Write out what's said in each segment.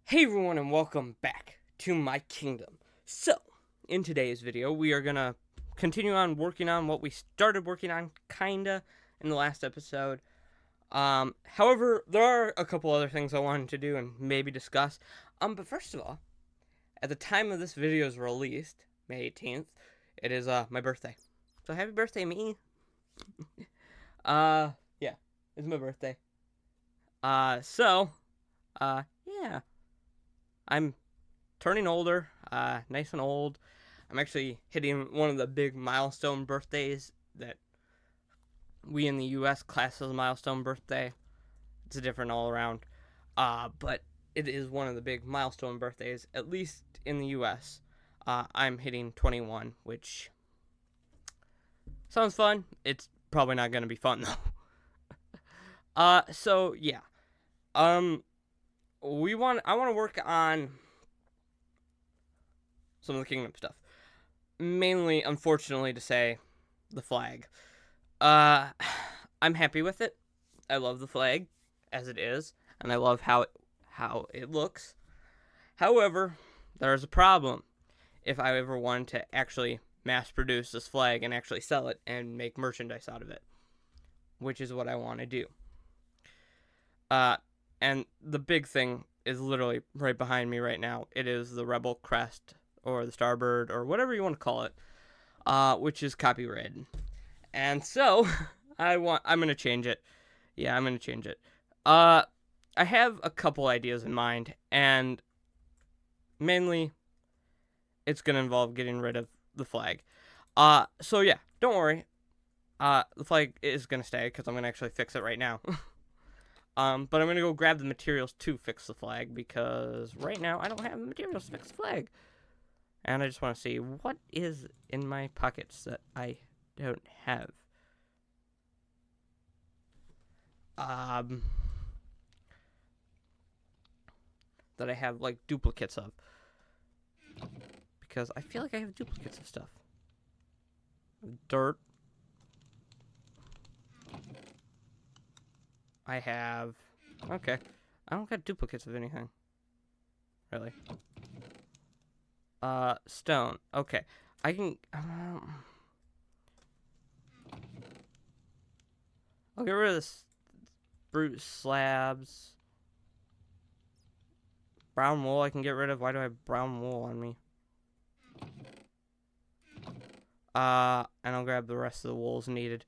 Hey everyone and welcome back to my kingdom. So, in today's video, we are gonna continue on working on what we started working on, kinda, in the last episode. However, there are a couple other things I wanted to do and maybe discuss. But first of all, at the time of this video's released, May 18th, it is, my birthday. So happy birthday, me! Yeah, it's my birthday. Yeah. I'm turning older, nice and old. I'm actually hitting one of the big milestone birthdays that we in the U.S. class as a milestone birthday. It's different all around, but it is one of the big milestone birthdays, at least in the U.S. I'm hitting 21, which sounds fun. It's probably not going to be fun though. So yeah, I want to work on some of the kingdom stuff. Mainly, unfortunately, to say, the flag. Uh, I'm happy with it. I love the flag as it is, and I love how it looks. However, there is a problem if I ever wanted to actually mass produce this flag and actually sell it and make merchandise out of it, which is what I want to do. And the big thing is literally right behind me right now. It is the Rebel crest or the Starbird or whatever you want to call it, which is copyrighted. And so I'm gonna change it. Yeah, I'm gonna change it. I have a couple ideas in mind, and mainly it's gonna involve getting rid of the flag. So yeah, don't worry. The flag is gonna stay because I'm gonna actually fix it right now. But I'm gonna go grab the materials to fix the flag because right now I don't have the materials to fix the flag, and I just want to see what is in my pockets that I don't have. Um, that I have like duplicates of because I feel like I have duplicates of stuff. Dirt. I have. Okay. I don't got duplicates of anything. Really. Stone. Okay. I can. I'll get rid of this brute slabs. Brown wool I can get rid of. Why do I have brown wool on me? And I'll grab the rest of the wools needed,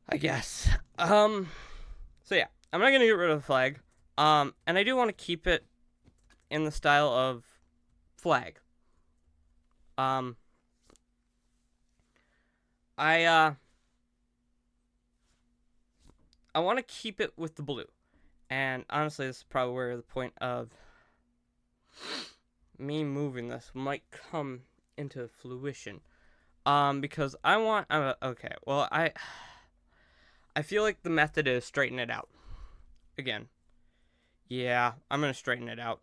I guess. So yeah, I'm not gonna get rid of the flag. And I do want to keep it in the style of flag. Um, I I want to keep it with the blue, and honestly, this is probably where the point of me moving this might come into fruition. Because I want. Okay, well, I feel like the method is straighten it out. Again, yeah, I'm gonna straighten it out.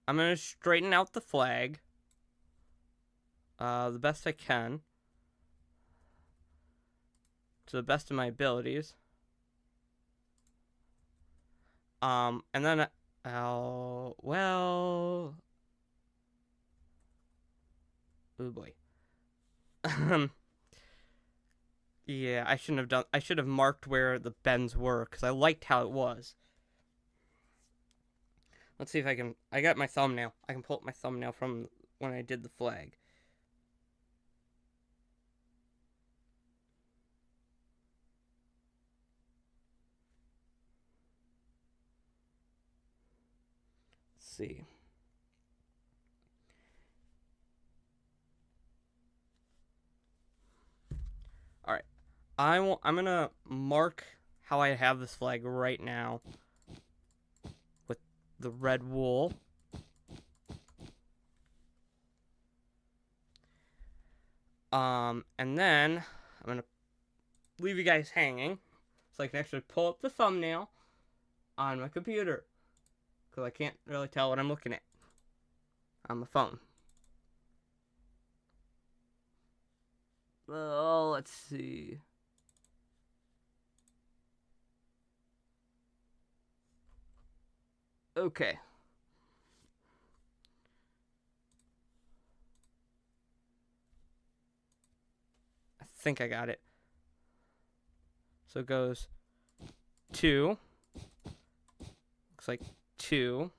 I'm gonna straighten out the flag. The best I can. To the best of my abilities. And then well, oh boy. Yeah, I shouldn't have done. I should have marked where the bends were because I liked how it was. Let's see if I can. I got my thumbnail. I can pull up my thumbnail from when I did the flag. Let's see. All right. I'm gonna mark how I have this flag right now with the red wool. And then I'm gonna leave you guys hanging so I can actually pull up the thumbnail on my computer because I can't really tell what I'm looking at on my phone. Let's see. Okay. I think I got it. So it goes 2. Looks like 2.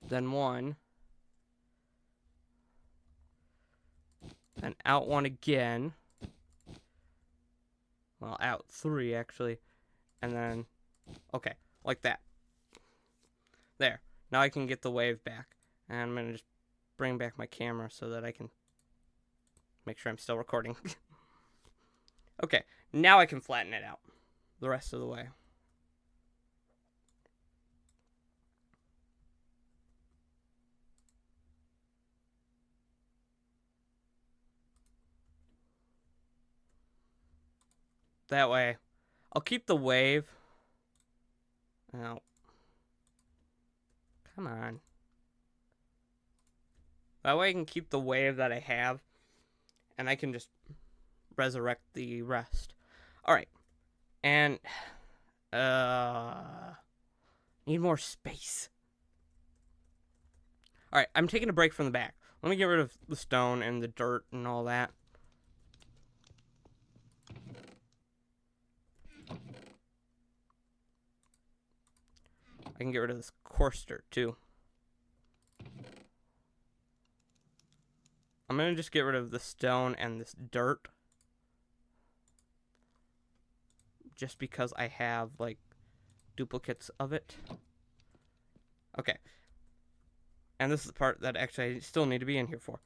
Then 1. Then out 1 again. Well, out 3 actually. And then, okay, like that. There. Now I can get the wave back. And I'm going to just bring back my camera so that I can make sure I'm still recording. Okay, now I can flatten it out the rest of the way. That way, I'll keep the wave. Now, come on. That way I can keep the wave that I have, and I can just resurrect the rest. Alright, and, need more space. Alright, I'm taking a break from the back. Let me get rid of the stone and the dirt and all that. I can get rid of this coarse dirt, too. I'm going to just get rid of the stone and this dirt. Just because I have, like, duplicates of it. Okay. And this is the part that actually I still need to be in here for.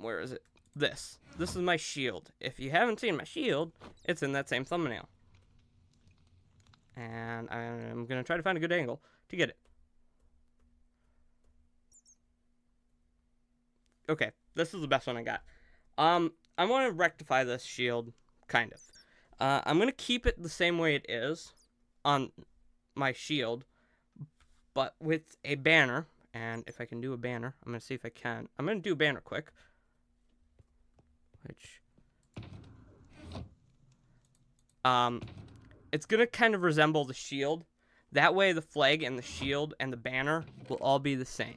Where is it? This. This is my shield. If you haven't seen my shield, it's in that same thumbnail. And I'm going to try to find a good angle to get it. Okay, this is the best one I got. I want to rectify this shield, kind of. I'm going to keep it the same way it is on my shield, but with a banner. And if I can do a banner, I'm going to see if I can. I'm going to do a banner quick. Which... it's going to kind of resemble the shield. That way the flag and the shield and the banner will all be the same.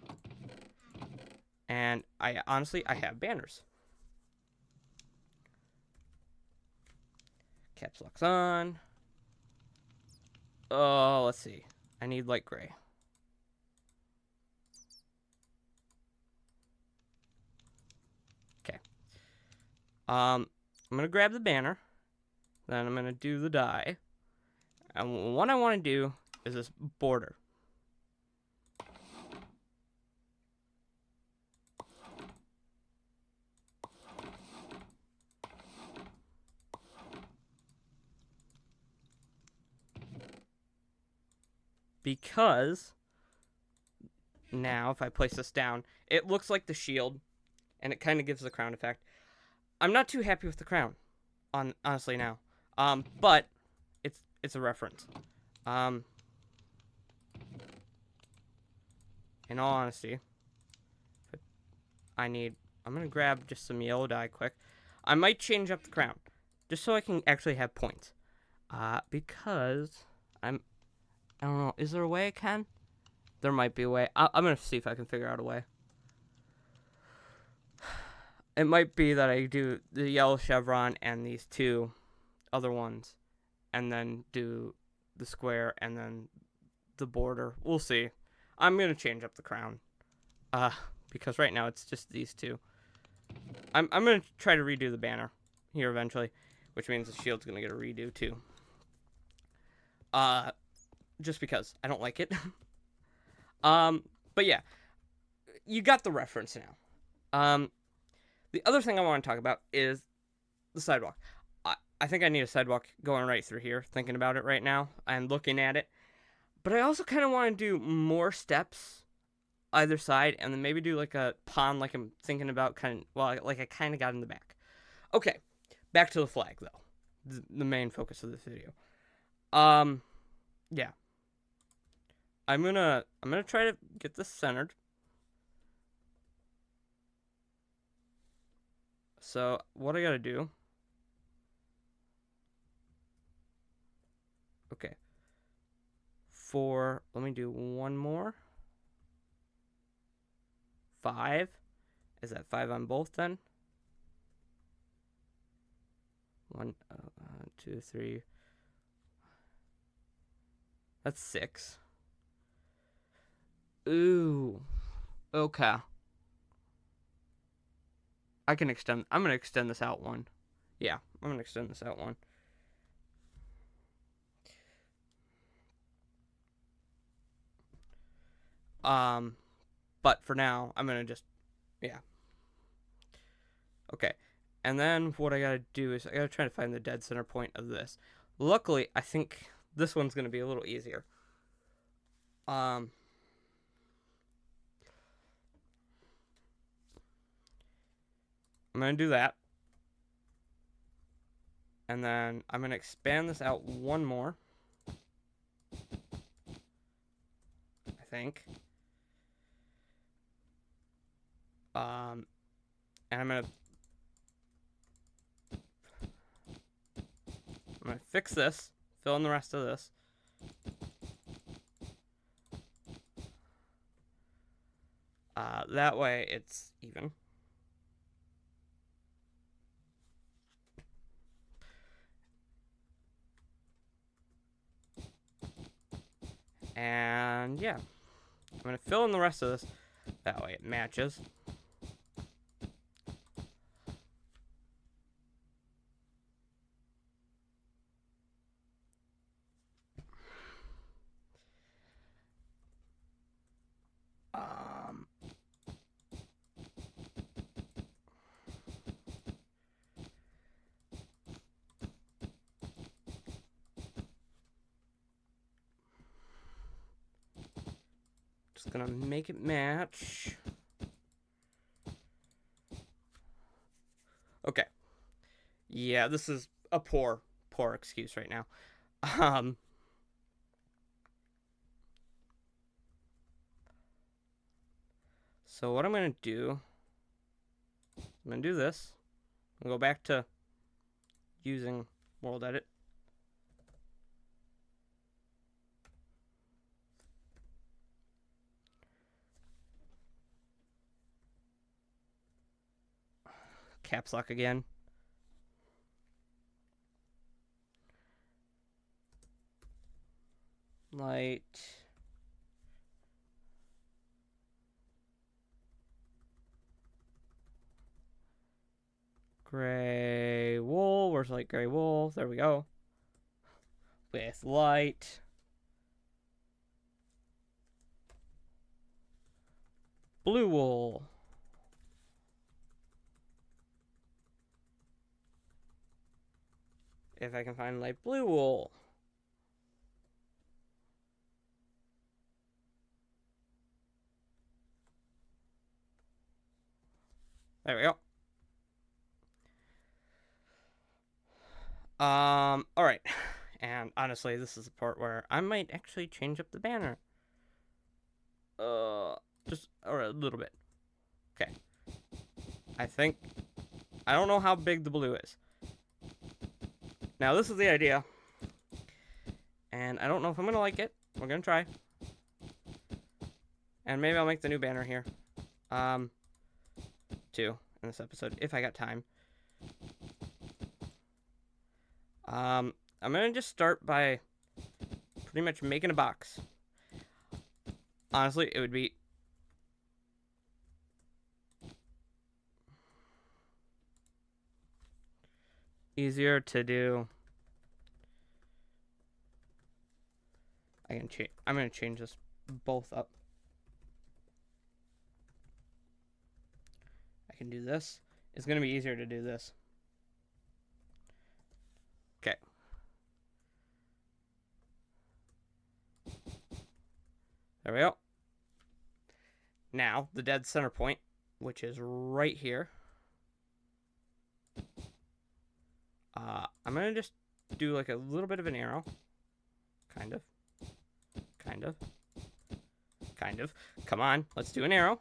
And honestly, I have banners. Caps lock's on. Oh, let's see. I need light gray. Okay. I'm going to grab the banner. Then I'm going to do the die. And what I want to do is this border. Because now if I place this down, it looks like the shield and it kind of gives the crown effect. I'm not too happy with the crown, honestly now. But it's a reference. In all honesty, I'm gonna grab just some yellow dye quick. I might change up the crown just so I can actually have points. Because I don't know. Is there a way I can? There might be a way. I'm going to see if I can figure out a way. It might be that I do the yellow chevron and these 2 other ones. And then do the square and then the border. We'll see. I'm going to change up the crown. Because right now it's just these 2. I'm going to try to redo the banner here eventually. Which means the shield's going to get a redo too. Just because I don't like it. But yeah, you got the reference now. The other thing I want to talk about is the sidewalk. I think I need a sidewalk going right through here, thinking about it right now. I'm looking at it. But I also kind of want to do more steps either side, and then maybe do like a pond like I'm thinking about like I kind of got in the back. Okay, back to the flag, though. The main focus of this video. Yeah. I'm gonna try to get this centered. So what I gotta do? Okay. 4. Let me do one more. 5. Is that 5 on both then? 1, 2, 3. That's 6. Ooh. Okay. I can extend. I'm gonna extend this out one. Yeah, I'm gonna extend this out one. But for now, I'm gonna just, yeah. Okay, and then what I gotta do is I gotta try to find the dead center point of this. Luckily, I think this one's gonna be a little easier. I'm gonna do that, and then I'm gonna expand this out one more. I think. And I'm gonna fix this, fill in the rest of this. That way it's even. And yeah, I'm gonna fill in the rest of this. That way it matches. Just gonna make it match. Okay. Yeah, this is a poor excuse right now. So what I'm gonna do, I'm gonna do this. I'm gonna go back to using World Edit. Caps lock again. Light. Gray wool. Where's light gray wool? There we go. With light. Blue wool. If I can find light blue wool. There we go. Alright. And honestly, this is the part where I might actually change up the banner. Just or a little bit. Okay. I don't know how big the blue is. Now, this is the idea. And I don't know if I'm going to like it. We're going to try. And maybe I'll make the new banner here. 2 in this episode, if I got time. I'm going to just start by pretty much making a box. Honestly, it would be easier to do. I'm going to change this both up. I can do this. It's going to be easier to do this. Okay. There we go. Now, the dead center point, which is right here. I'm going to just do like a little bit of an arrow. Kind of. Come on, let's do an arrow.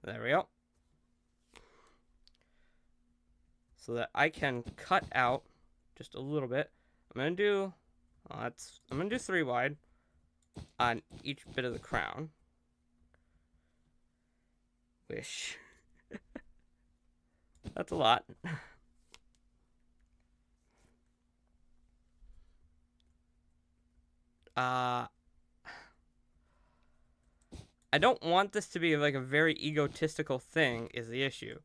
There we go. so that I can cut out just a little bit. I'm gonna do I'm gonna do 3 wide on each bit of the crown. Wish. That's a lot. I don't want this to be like a very egotistical thing is the issue.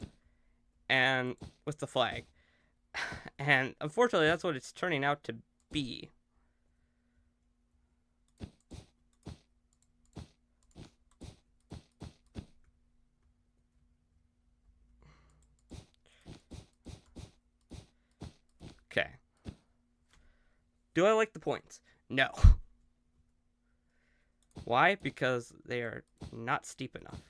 And with the flag. And unfortunately that's what it's turning out to be. Okay. Do I like the points? No. Why? Because they are not steep enough.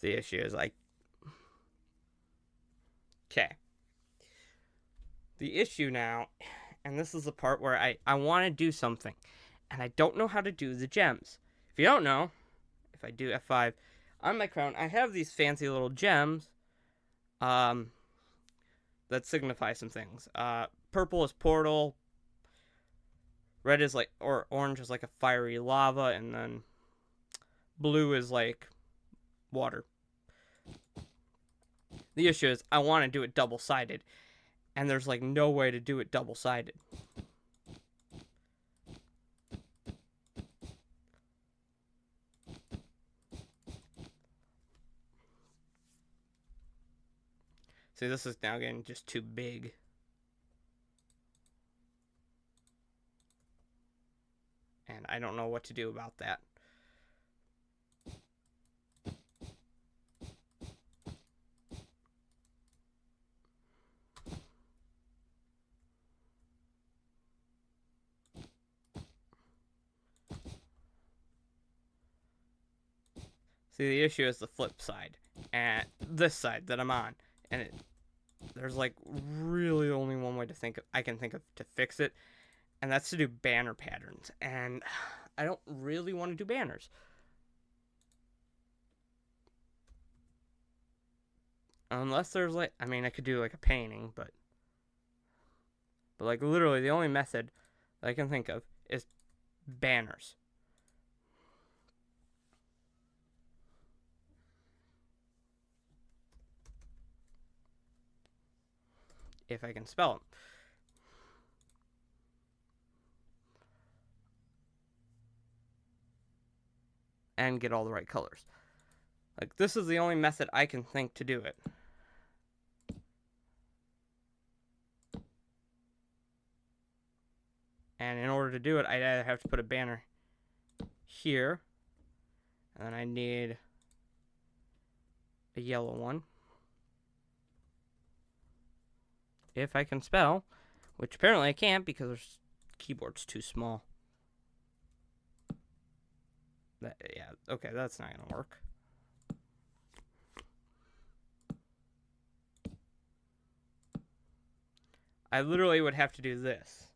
The issue is like, okay. The issue now, and this is the part where I want to do something, and I don't know how to do the gems. If you don't know, if I do F5 on my crown, I have these fancy little gems that signify some things. Purple is portal, red is like, or orange is like a fiery lava, and then blue is like water. The issue is I want to do it double-sided, and there's like no way to do it double-sided. See, this is now getting just too big. And I don't know what to do about that. See, the issue is the flip side, and this side that I'm on, and there's like really only one way to I can think of to fix it, and that's to do banner patterns, and I don't really want to do banners. Unless there's like, I mean, I could do like a painting, but like literally the only method that I can think of is banners. If I can spell them. And get all the right colors. Like, this is the only method I can think to do it. And in order to do it, I'd either have to put a banner here, and then I need a yellow one. If I can spell, which apparently I can't because the keyboard's too small. Yeah, okay, that's not gonna work. I literally would have to do this.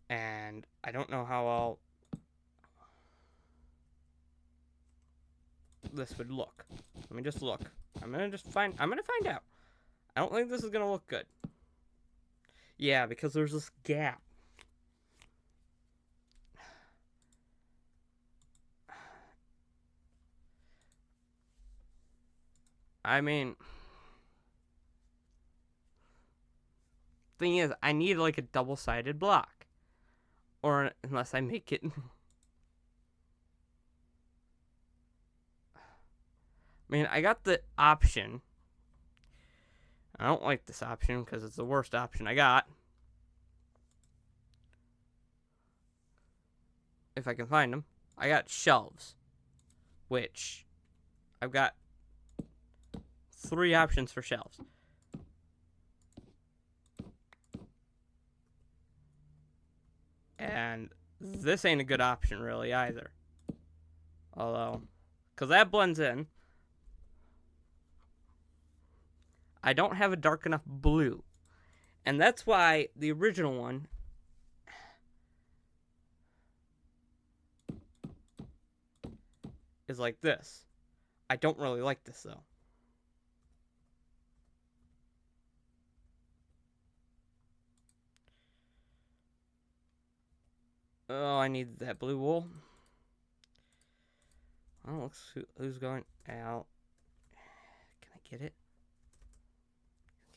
And I don't know how this would look. Let me just look. I'm gonna find out. I don't think this is gonna look good. Yeah, because there's this gap. I mean, thing is, I need like a double-sided block. Or unless I make it. I mean, I got the option. I don't like this option because it's the worst option I got. If I can find them. I got shelves. Which I've got 3 options for shelves. And this ain't a good option really either. Although, because that blends in, I don't have a dark enough blue. And that's why the original one is like this. I don't really like this though. Oh, I need that blue wool. Oh, looks who's going out. Can I get it?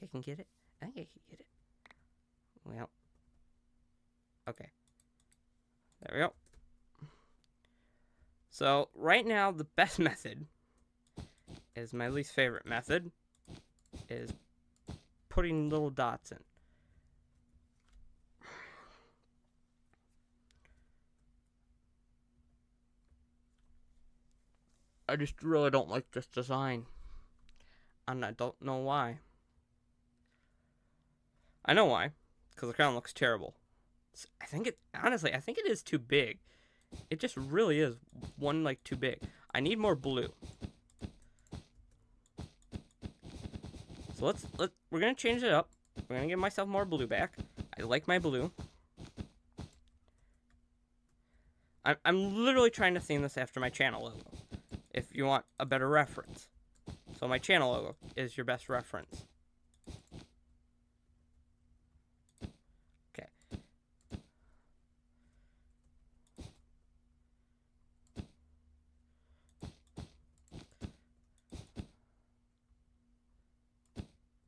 I can get it. I think I can get it. Well, okay. There we go. So right now, the best method is my least favorite method is putting little dots in. I just really don't like this design. And I don't know why. I know why. Because the crown looks terrible. I think it, honestly, I think it is too big. It just really is one, like, too big. I need more blue. So we're going to change it up. We're going to give myself more blue back. I like my blue. I'm literally trying to theme this after my channel logo, if you want a better reference. So my channel logo is your best reference. Okay.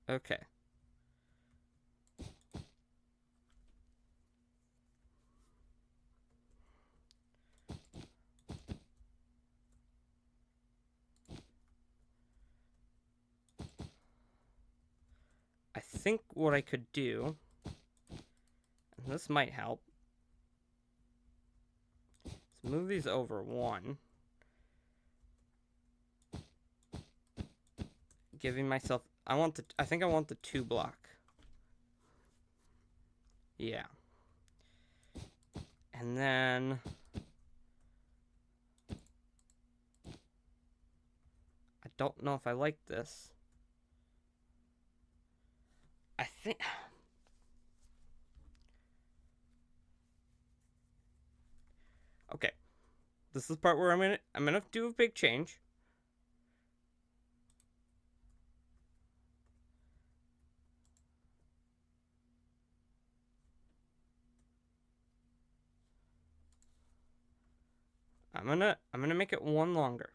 Okay. I think what I could do, and this might help, is move these over one. Giving myself, I think I want the 2 block. Yeah. And then I don't know if I like this. I think okay. This is the part where I'm gonna do a big change. I'm gonna make it one longer.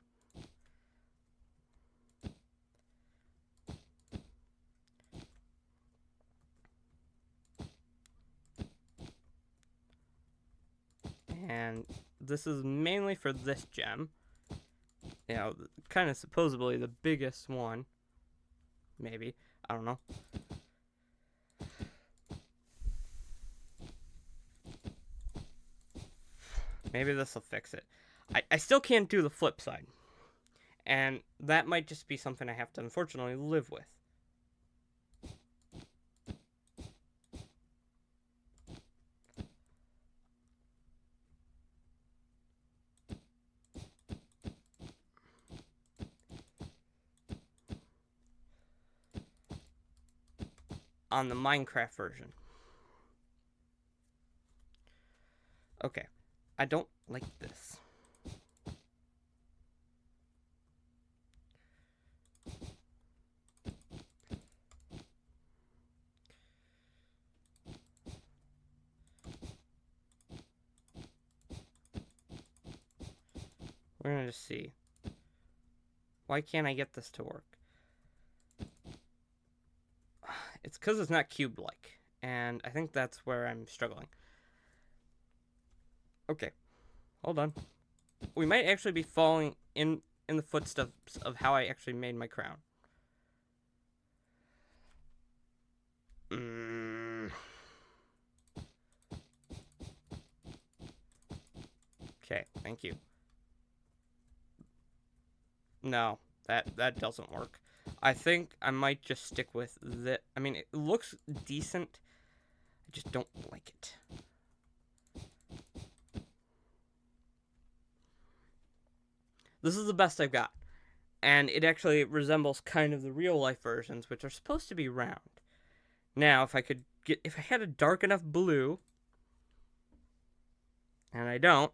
And this is mainly for this gem. You know, kind of supposedly the biggest one. Maybe. I don't know. Maybe this will fix it. I still can't do the flip side. And that might just be something I have to unfortunately live with. On the Minecraft version. Okay. I don't like this. We're gonna just see. Why can't I get this to work? It's because it's not cube-like. And I think that's where I'm struggling. Okay. Hold on. We might actually be falling in the footsteps of how I actually made my crown. Okay, thank you. No, that doesn't work. I think I might just stick with the. I mean, it looks decent. I just don't like it. This is the best I've got. And it actually resembles kind of the real life versions, which are supposed to be round. Now, if I had a dark enough blue, and I don't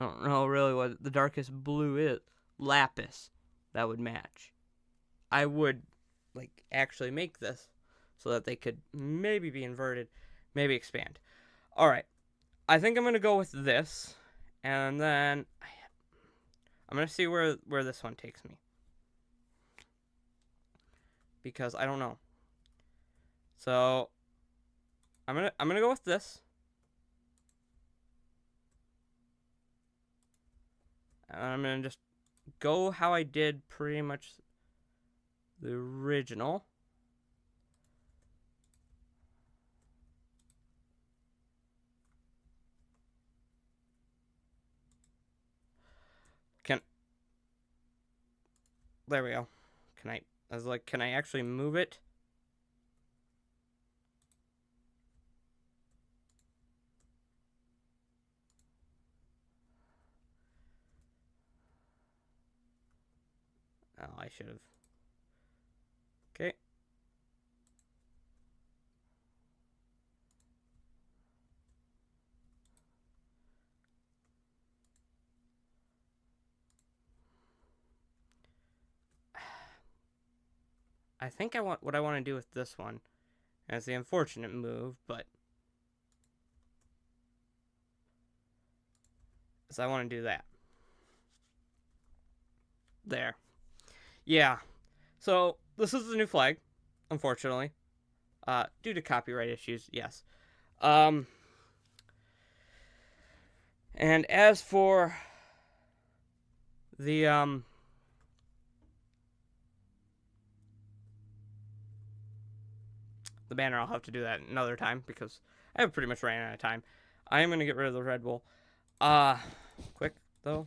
know really what the darkest blue is. Lapis. That would match. I would, like, actually make this so that they could maybe be inverted, maybe expand. Alright. I think I'm going to go with this, and then I'm going to see where this one takes me. Because I don't know. So, I'm gonna go with this. And I'm gonna just go how I did pretty much the original. There we go. Can I actually move it? Oh, I should have. Okay. I think what I want to do with this one as the unfortunate move, but is I want to do that. There. Yeah. So this is the new flag, unfortunately. Due to copyright issues, yes. And as for the banner, I'll have to do that another time because I have pretty much ran out of time. I am gonna get rid of the Red Bull. Quick though.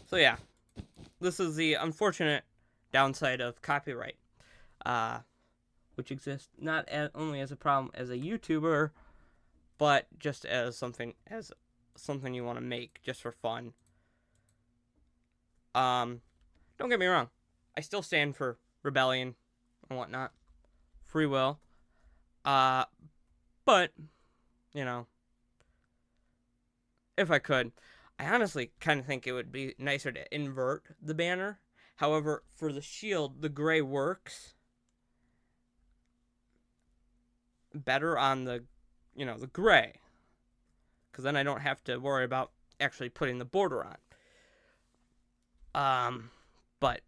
So yeah, this is the unfortunate downside of copyright, which exists not only as a problem as a YouTuber, but just as something you want to make just for fun. Don't get me wrong, I still stand for rebellion and whatnot, free will. But you know, if I could, I honestly kind of think it would be nicer to invert the banner. However, for the shield, the gray works better on the gray, because then I don't have to worry about actually putting the border on. But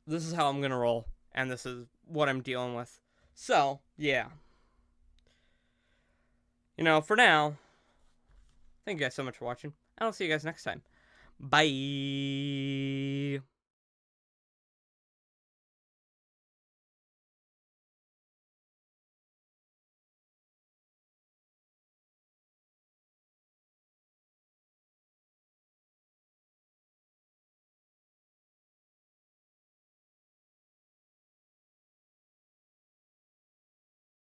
this is how I'm gonna roll, and this is what I'm dealing with. So yeah, for now, thank you guys so much for watching. I'll see you guys next time. Bye.